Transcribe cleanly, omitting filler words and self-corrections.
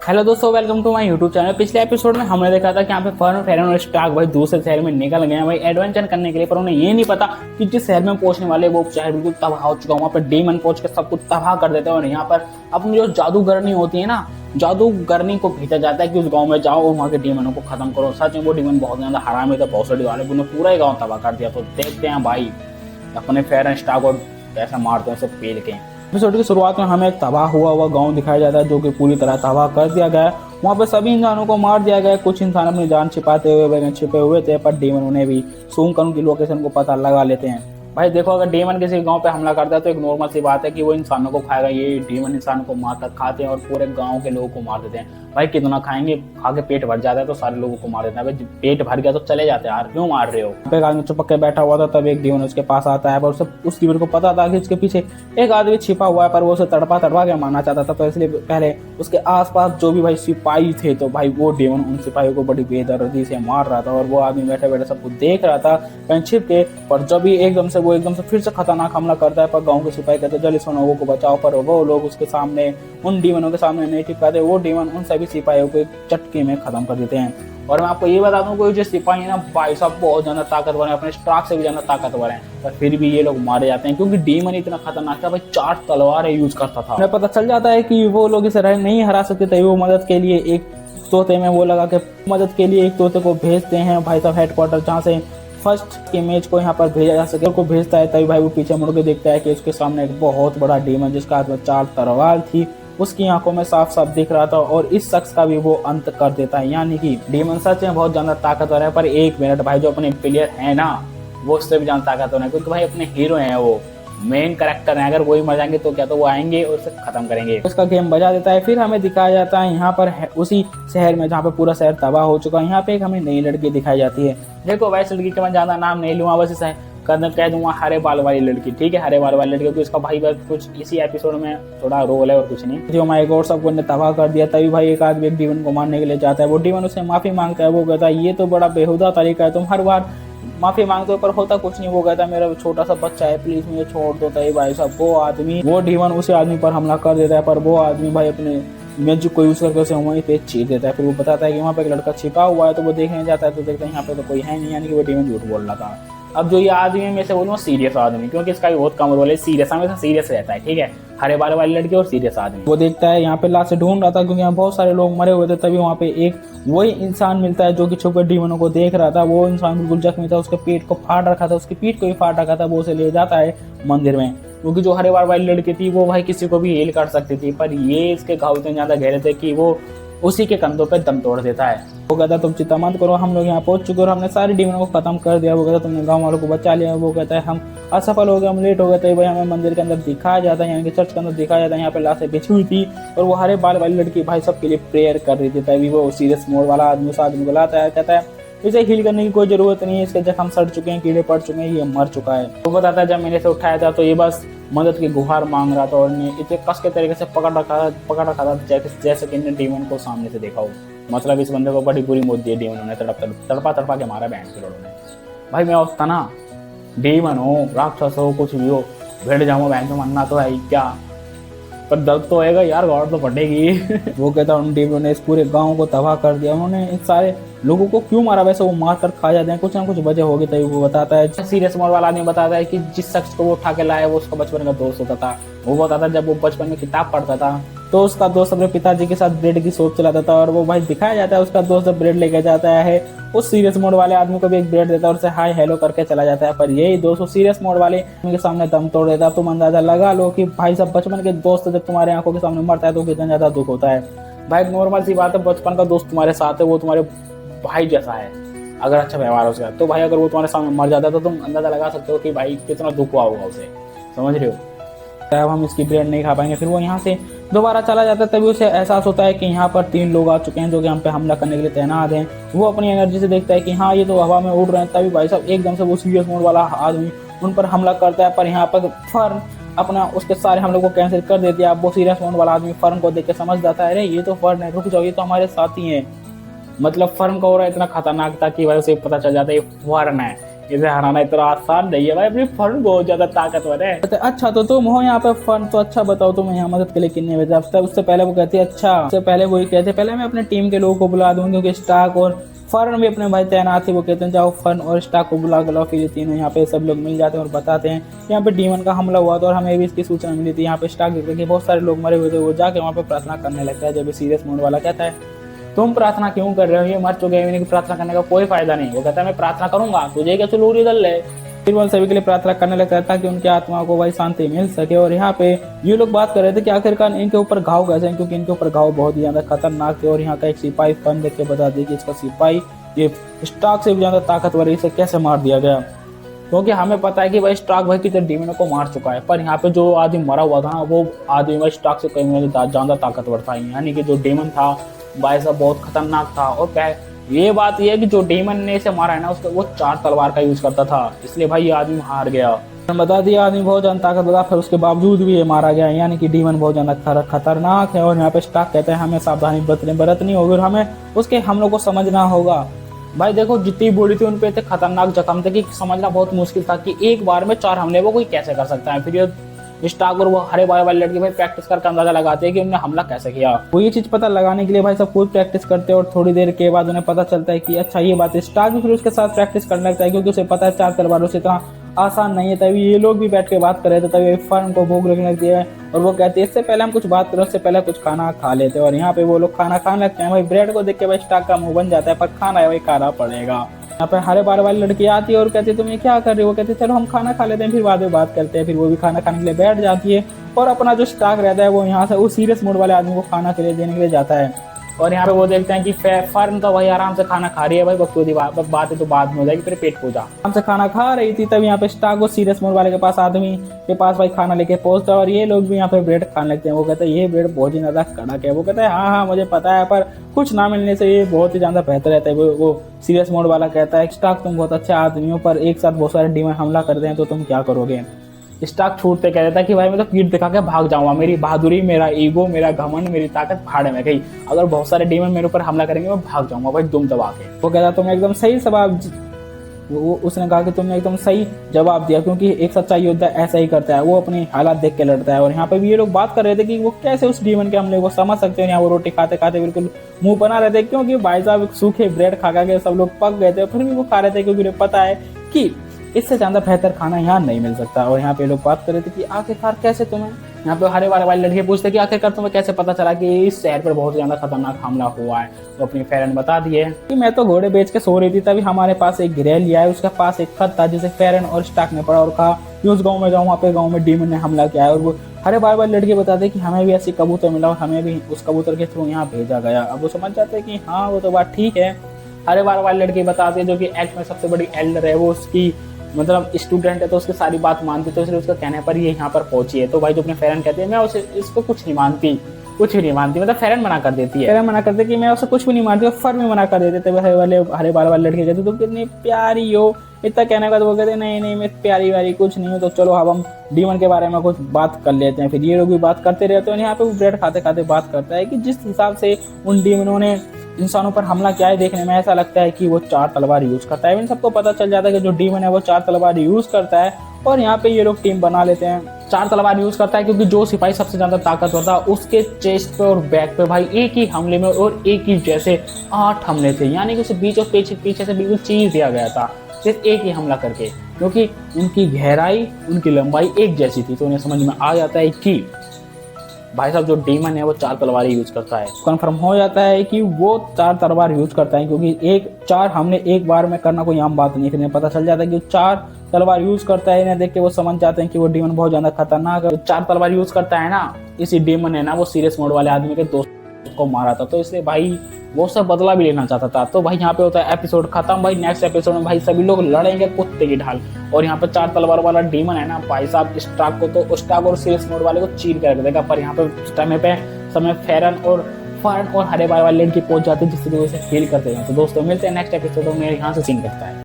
Hello दोस्तों, welcome to my YouTube channel. पिछले episode में हमने देखा था कि यहाँ पे फर्न फेरन और स्टार्क भाई दूसरे शहर में निकल गए हैं भाई एडवेंचर करने के लिए, पर उन्हें ये नहीं पता कि जिस शहर में पहुंचने वाले वो शहर बिल्कुल तबाह हो चुका है। वहाँ पे डेमन पहुंच के सब कुछ तबाह कर देते हैं और यहाँ पर अपनी जो जादूगरनी होती है ना, जादूगरनी को भेजा जाता है कि उस गाँव में जाओ और वहाँ के डेमनों को खत्म करो। सच में वो डेमन बहुत ज्यादा हरामी था, भौसड़ी वाले, उन्होंने पूरा ही गाँव तबाह कर दिया। तो देखते हैं भाई अपने फेरन स्टार्क और कैसे मारते हैं उसे पेल के। एपिसोड की शुरुआत में हमें एक तबाह हुआ गांव दिखाया जाता है जो कि पूरी तरह तबाह कर दिया गया है। वहाँ पे सभी इंसानों को मार दिया गया है। कुछ इंसान अपनी जान छिपाते हुए छिपे हुए थे, पर डेमन उन्हें भी सूंघ कर उनकी लोकेशन को पता लगा लेते हैं। भाई देखो, अगर डेमन किसी गांव पे हमला करता है तो एक नॉर्मल सी बात है कि वो इंसानों को खाएगा। ये डेमन इंसानों को मारकर खाते हैं और पूरे गांव के लोगों को मार देते हैं। भाई कितना खाएंगे, खा के पेट भर जाता है तो सारे लोगों को मार देता है। भाई पेट भर गया तो चले जाते हैं, यार क्यों मार रहे हो। एक आदमी चुपक के बैठा हुआ था, तब एक डेमन उसके पास आता है, पर उस डेमन को पता था कि उसके पीछे एक आदमी छिपा हुआ है, पर वो उसे तड़पा के मारना चाहता था। तो इसलिए पहले उसके आसपास जो भी भाई सिपाही थे, तो भाई वो डेमन उन सिपाहियों को बड़ी बेदर्दी से मार रहा था और वो आदमी बैठे बैठे सबको देख रहा था कहीं छिप के। पर जब भी एकदम से फिर से खतरनाक हमला करता है, पर गाँव के सिपाही कहते जल्दी सुनो लोगों को बचाओ, पर वो लोग उसके सामने उन डेमनों के सामने नहीं टिक पाते। वो डेमन उन सभी सिपाहियों को चटके में खत्म कर देते हैं। और मैं आपको ये बता दूं, कोई जो सिपाही है ना भाई साहब बहुत ज्यादा ताकतवर है, अपने स्टार्क से भी ज्यादा ताकतवर है, पर फिर भी ये लोग मारे जाते हैं क्योंकि डेमन इतना खतरनाक था भाई, 4 तलवारें यूज करता था। उन्हें पता चल जाता है कि वो लोग इसे नहीं हरा सकते, तभी वो मदद के लिए एक तोते में वो लगा के मदद के लिए एक तोते को भेजते हैं भाई साहब हेडक्वार्टर, जहाँ से फर्स्ट इमेज को यहाँ पर भेजा जा सके। को भेजता है, तभी भाई वो पीछे मुड़ के देखता है कि उसके सामने एक बहुत बड़ा डेमन जिसका हाथ में 4 तलवार थी, उसकी आंखों में साफ साफ दिख रहा था और इस शख्स का भी वो अंत कर देता है। यानी कि डेमन सच में बहुत ज्यादा ताकतवर है, पर एक मिनट भाई, जो अपने प्लेयर है ना वो उससे भी ज्यादा ताकतवर है, क्योंकि भाई अपने हीरो हैं, वो मेन कैरेक्टर है। अगर वही मर जाएंगे तो क्या, तो वो आएंगे और उसे खत्म करेंगे। उसका गेम बजा देता है। फिर हमें दिखाया जाता है यहाँ पर उसी शहर में जहाँ पे पूरा शहर तबाह हो चुका है, यहाँ पे एक हमें नई लड़की दिखाई जाती है। देखो वैसे लड़की का मैं ज्यादा नाम नहीं लूंगा, बस इसे कह दूंगा हरे बाल वाली लड़की, ठीक है, हरे बाल वाली लड़की, क्योंकि उसका भाई बस कुछ इसी एपिसोड में थोड़ा रोल है और कुछ नहीं। जो माय गॉड सबको ने तबाह कर दिया, तभी भाई एक आदमी एक डेमन को मारने के लिए जाता है। वो डेमन उससे माफी मांगता है। वो कहता है ये तो बड़ा बेहुदा तरीका है, तुम हर बार माफी मांगते हो पर होता कुछ नहीं। वो कहता है मेरा छोटा सा बच्चा है, प्लीज मुझे छोड़ दो। तभी भाई साहब वो डेमन उसी आदमी पर हमला कर देता है, पर वो आदमी भाई अपने मैजिक को यूज करके उसे वहीं पे चीर देता है। फिर वो बताता है कि वहाँ पे एक लड़का छिपा हुआ है, तो वो देखने जाता है तो देखता है यहाँ पे तो कोई है नहीं, यानी कि वो डेमन झूठ बोल रहा था। अब जो ये आदमी है, मैं से बोलूँ सीरियस आदमी, क्योंकि इसका भी बहुत कम रोल है, सीरियस हमेशा सीरियस रहता है, ठीक है, हरे बाल वाली लड़की और सीरियस आदमी। वो देखता है यहाँ पे लाश ढूंढ रहा था क्योंकि यहाँ बहुत सारे लोग मरे हुए थे, तभी वहाँ पे एक वही इंसान मिलता है जो कि छुपकर डेमनों को देख रहा था। वो इंसान बिल्कुल जख्मी था, उसके पेट को फाड़ रखा था, उसकी पीठ को भी फाड़ रखा था। वो उसे ले जाता है मंदिर में, क्योंकि जो हरे बाल वाली लड़की थी वो भाई किसी को भी हील कर सकती थी, पर ये इसके घाव इतने ज्यादा गहरे थे कि वो उसी के कंधों पे दम तोड़ देता है। वो कहता तुम चिंता मत करो, हम लोग यहाँ पहुंच चुके और हमने सारे डेमनों को खत्म कर दिया। वो कहता तुमने गांव वालों को बचा लिया। वो कहता है हम असफल हो गए, हम लेट हो गए। तो भाई हमें मंदिर के अंदर दिखाया जाता है, यानी कि चर्च के अंदर दिखाया जाता है, यहाँ पे लाशें बिछी हुई थी और वो हरे बाल वाली लड़की भाई सबके लिए प्रेयर कर रही थी। तभी वो सीरियस मोड वाला आदमी उस आदमी को लाता है, कहता है इसे हील करने की कोई जरूरत नहीं है, इसके जख्म सड़ चुके हैं, कीड़े पड़ चुके हैं, ये मर चुका है। वो बताता है जब मैंने इसे उठाया था तो ये बस मदद की गुहार मांग रहा था और इतने कस के तरीके से पकड़ रखा था जैसे कि इन्हें डेमन को सामने से देखा हो। मतलब इस बंदे को बड़ी बुरी मौत दी डेमन ने, तड़पा के मारा बैंड के लोगों ने। भाई मैं उसका ना डेमन हो, राक्षस हो, कुछ भी हो, भेड़ जाऊँ बैंड में मरना तो है ही क्या, पर दर्द तो होएगा यार, गौर तो पड़ेगी। वो कहता उन डेमनों ने इस पूरे गांव को तबाह कर दिया। उन्होंने इन सारे लोगों को क्यों मारा, वैसे वो मार कर खा जाते हैं, कुछ ना कुछ वजह होगी। तभी वो बताता है, सीरियस मोड वाला आदमी बताता है कि जिस शख्स को वो उठा के लाया वो उसका बचपन का दोस्त होता था। वो बताता है जब वो बचपन में किताब पढ़ता था तो उसका दोस्त अपने पिताजी के साथ ब्रेड की शॉप चलाता था, और वो भाई दिखाया जाता है उसका दोस्त जब ब्रेड लेके जाता है उस सीरियस मोड वाले आदमी को भी एक ब्रेड देता है और उसे हाय हेलो करके चला जाता है। पर यही दोस्त सीरियस मोड वाले आदमी के सामने दम तोड़ देता है। तुम अंदाजा लगा लो कि भाई साहब बचपन के दोस्त जब तुम्हारे आंखों के सामने मरता है तो कितना ज्यादा दुख होता है। भाई नॉर्मल सी बात है, बचपन का दोस्त तुम्हारे साथ है, वो तुम्हारे भाई जैसा है, अगर अच्छा व्यवहार उसका, तो भाई अगर वो तुम्हारे सामने मर जाता है तो तुम अंदाजा लगा सकते हो कि भाई कितना दुख हुआ होगा उसे, समझ रहे हो। अब हम इसकी ब्रेड नहीं खा पाएंगे। फिर वो यहाँ से दोबारा चला जाता है, तभी उसे एहसास होता है कि यहाँ पर 3 लोग आ चुके हैं जो कि हम पे हमला करने के लिए तैनात हैं। वो अपनी एनर्जी से देखता है कि हाँ ये तो हवा में उड़ रहे हैं। तभी भाई साहब एकदम से वो सीरियस मोड वाला आदमी उन पर हमला करता है, पर यहाँ पर फर्न अपना उसके सारे हमलों को कैंसिल कर देती है। अब वो सीरियस मोड वाला आदमी फर्न को देख के समझ जाता है, अरे ये तो फर्न है, रुक जाओ ये तो हमारे साथ ही है। मतलब फर्न का हो रहा है इतना खतरनाक था कि भाई उसे पता चल जाता है ये फर्न है, इसे हराना इतना आसान नहीं है भाई, अपनी फर्न बहुत ज्यादा ताकतवर है। अच्छा तो तुम हो यहाँ पे फर्न, तो अच्छा बताओ तुम्हें यहाँ मदद के लिए कितने बजे? अब उससे पहले वो कहती है अच्छा, उससे पहले वही कहते पहले मैं अपने टीम के लोगों को बुला दूँ, क्योंकि स्टार्क और फर्न भी अपने भाई तैनात थे। वो कहते हैं जाओ फर्न और स्टार्क को बुला लाओ। फिर ये तीनों यहाँ पे सब लोग मिल जाते हैं और बताते हैं यहाँ पे डीमन का हमला हुआ था और हमें भी इसकी सूचना मिली थी। यहाँ पे स्टार्क देखते हैं कि बहुत सारे लोग मरे हुए थे। वो जाके वहाँ पे प्रार्थना करने लगता है। जब सीरियस मोड वाला कहता है तुम प्रार्थना क्यों कर रहे हो, ये मर चुके हैं, इनकी प्रार्थना करने का कोई फायदा नहीं। वो कहता है मैं प्रार्थना करूंगा, तुझे क्या चलूरी दल है। फिर वो सभी के लिए प्रार्थना करने लगता है ताकि उनकी आत्मा को भाई शांति मिल सके। और यहाँ पे ये लोग बात कर रहे थे कि आखिरकार इनके ऊपर घाव कैसे हैं, क्योंकि इनके ऊपर घाव बहुत ही ज्यादा खतरनाक थे। और यहाँ का एक सिपाही फन देख के बता दी कि इसका सिपाही ये स्टार्क से भी ज्यादा ताकतवर है, इसे कैसे मार दिया गया। क्योंकि हमें पता है कि भाई स्टार्क भाई कितने डीमन को मार चुका है, पर यहाँ पे जो आदमी मरा हुआ था ना, वो आदमी भाई स्टार्क से कहीं ज्यादा ताकतवर था। यानी कि जो डीमन था भाई साहब बहुत खतरनाक था। और ये बात ये है कि जो डीमन ने इसे मारा है ना, उसका वो 4 तलवार का यूज करता था, इसलिए भाई ये आदमी हार गया। बता दिया आदमी बहुत ज्यादा ताकतवर था, फिर उसके बावजूद भी ये मारा गया। यानी कि डीमन बहुत ज्यादा खतरनाक है। और यहाँ पे स्टार्क कहते हैं हमें सावधानी बरतनी होगी और हमें उसके हमलों को समझना होगा। भाई देखो जितनी बॉडी थी उन पे इतने खतरनाक जख्म थे कि समझना बहुत मुश्किल था कि एक बार में 4 हमले वो कोई कैसे कर सकता है। फिर ये स्टार्क और वो हरे बार वाले लड़के भाई प्रैक्टिस करके अंदाजा लगाते हैं कि उन्होंने हमला कैसे किया। वो ये चीज पता लगाने के लिए भाई सब खुद प्रैक्टिस करते हैं। और थोड़ी देर के बाद उन्हें पता चलता है कि अच्छा ये बात है। स्टार्क भी फिर उसके साथ प्रैक्टिस करने लगता है, क्योंकि उसे पता है 4 तलवारों से इतना आसान नहीं है। तभी ये लोग भी बैठ के बात कर रहे थे, तभी फर्न को भूख लगने लगती है और वो कहते हैं इससे पहले हम कुछ बात करें, उससे पहले कुछ खाना खा लेते हैं। और यहाँ पे वो लोग खाना खाने लगते हैं। भाई ब्रेड को देख के भाई स्टार्क का मुंह बन जाता है, पर खाना है भाई खाना पड़ेगा। यहाँ पे हरे बार वाली लड़की आती है और कहती है तुम ये क्या कर रहे हो। वो कहते हैं चलो हम खाना खा लेते हैं, फिर बाद में बात करते हैं। फिर वो भी खाना खाने के लिए बैठ जाती है और अपना जो स्टार्क रहता है वो यहाँ से उस सीरियस मूड वाले आदमी को खाना के लिए देने के लिए जाता है। और यहाँ पे वो देखते हैं कि फर्न तो भाई आराम से खाना खा रही है, भाई बकचोदी बात है तो बाद में हो जाएगी, तेरे पेट पूजा। आराम से खाना खा रही थी, तब यहाँ पे स्टार्क वो सीरियस मूड वाले के पास आदमी के पास भाई खाना लेके पहुंचता है। और ये लोग भी यहाँ पे ब्रेड खाने लगते हैं। वो कहते हैं ये ब्रेड बहुत ही ज्यादा कड़क है। वो कहता है हाँ मुझे पता है, पर कुछ ना मिलने से ये बहुत ही ज्यादा बेहतर रहता है। वो सीरियस मोड वाला कहता है स्टार्क तुम बहुत अच्छे आदमी हो, पर एक साथ बहुत सारे डीमन हमला करते हैं तो तुम क्या करोगे। स्टार्क छूटते कह देता है कि भाई मैं तो पीठ दिखा के भाग जाऊंगा, मेरी बहादुरी, मेरा ईगो, मेरा घमंड, मेरी ताकत भाड़ में गई। अगर बहुत सारे डीमन मेरे ऊपर हमला करेंगे मैं भाग जाऊंगा भाई दुम दबा के। वो कहता तुम एकदम सही उसने कहा कि तुमने एकदम सही जवाब दिया, क्योंकि एक सच्चा योद्धा ऐसा ही करता है, वो अपनी हालात देख के लड़ता है। और यहाँ पे भी ये लोग बात कर रहे थे कि वो कैसे उस डीमन के हमले को समझ सकते हैं। यहाँ वो रोटी खाते खाते बिल्कुल मुंह बना रहे थे, क्योंकि भाई साहब सूखे ब्रेड खा के सब लोग पक गए थे, फिर भी वो खा रहे थे, क्योंकि उन्हें पता है कि इससे ज्यादा बेहतर खाना यहाँ नहीं मिल सकता। और यहाँ पे लोग बात कर रहे थे कि आखिरकार कैसे तुम्हें, यहाँ पे हरे वाले लड़के पूछते कि आखिरकार तुम्हें कैसे पता चला कि इस शहर पर बहुत ज्यादा खतरनाक हमला हुआ है। तो अपनी फेरन बता दिए कि मैं तो घोड़े बेच के सो रही थी, तभी हमारे पास एक गिरैल आया, उसके पास एक खत था जिसे फेरन और स्टार्क ने पढ़ा और कहा कि उस गाँव में जाऊँ, वहाँ पे गाँव में डीमन ने हमला किया है। और वो हरे वाले लड़के बताते कि हमें भी ऐसी कबूतर मिला और हमें भी उस कबूतर के थ्रू यहाँ भेजा गया। अब वो समझ जाते कि हाँ वो तो बात ठीक है। हरे वाले लड़के बताते जो कि एक्ट में सबसे बड़ी एल्डर है, वो उसकी मतलब स्टूडेंट है तो उसकी सारी बात मानती, तो इसलिए उसका कहने पर ये यहाँ पर पहुंची है। तो भाई जो अपने फेरन कहते हैं मैं उसे इसको कुछ नहीं मानती, कुछ भी नहीं मानती, मतलब फेरन मना कर देती है। फेरन मना करते कि मैं उसे कुछ भी नहीं मानती, और फर्न भी मना कर देते थे। हरे वाले लड़के कहते तो कितनी प्यारी हो, इतना कहने के बाद वो कहते नहीं मैं प्यारी वारी कुछ नहीं हूँ। तो चलो अब हम डीमन के बारे में कुछ बात कर लेते हैं। फिर ये लोग भी बात करते रहते हैं। यहाँ पे वो ब्रेड खाते खाते बात करता है कि जिस हिसाब से उन डीमनों ने इंसानों पर हमला किया है, देखने में ऐसा लगता है कि वो 4 तलवार यूज करता है। इन सबको पता चल जाता है कि जो डीमन है वो 4 तलवार यूज करता है। और यहाँ पे ये लोग टीम बना लेते हैं। 4 तलवार यूज करता है क्योंकि जो सिपाही सबसे ज्यादा ताकतवर था उसके चेस्ट पे और बैक पे भाई एक ही हमले में और एक ही जैसे 8 हमले थे। यानी कि उसे बीच और पीछे से बिल्कुल चीर दिया गया था सिर्फ एक ही हमला करके, क्योंकि उनकी गहराई उनकी लंबाई एक जैसी थी। तो उन्हें समझ में आ जाता है कि भाई साहब जो डीमन है वो 4 तलवार यूज करता है। कंफर्म हो जाता है कि वो 4 तलवार यूज करता है, क्योंकि 4 हमले एक बार में करना कोई आम बात नहीं। फिर पता चल जाता है कि 4 तलवार यूज करता है। इन्हें देख के वो समझ जाते हैं कि वो डीमन बहुत ज्यादा खतरनाक है। 4 तलवार यूज करता है ना, इसी डीमन है ना वो सीरियस मोड वाले आदमी के दोस्त को मारा था, तो इसलिए भाई वो सब बदला भी लेना चाहता था। तो भाई यहाँ पे होता है एपिसोड खत्म। भाई नेक्स्ट एपिसोड में भाई सभी लोग लड़ेंगे कुत्ते की ढाल। और यहाँ पे 4 तलवार वाला डीमन है ना भाई साहब स्टार्क और सीरियस मोड वाले को चीर कर देगा। पर यहाँ पे समय फेरन और फर्न और हरे वाले लड़की पहुंच जाते हैं, जिससे वो इसे फील करते हैं। तो दोस्तों मिलते हैं नेक्स्ट एपिसोड में। यहाँ से सीन करता है।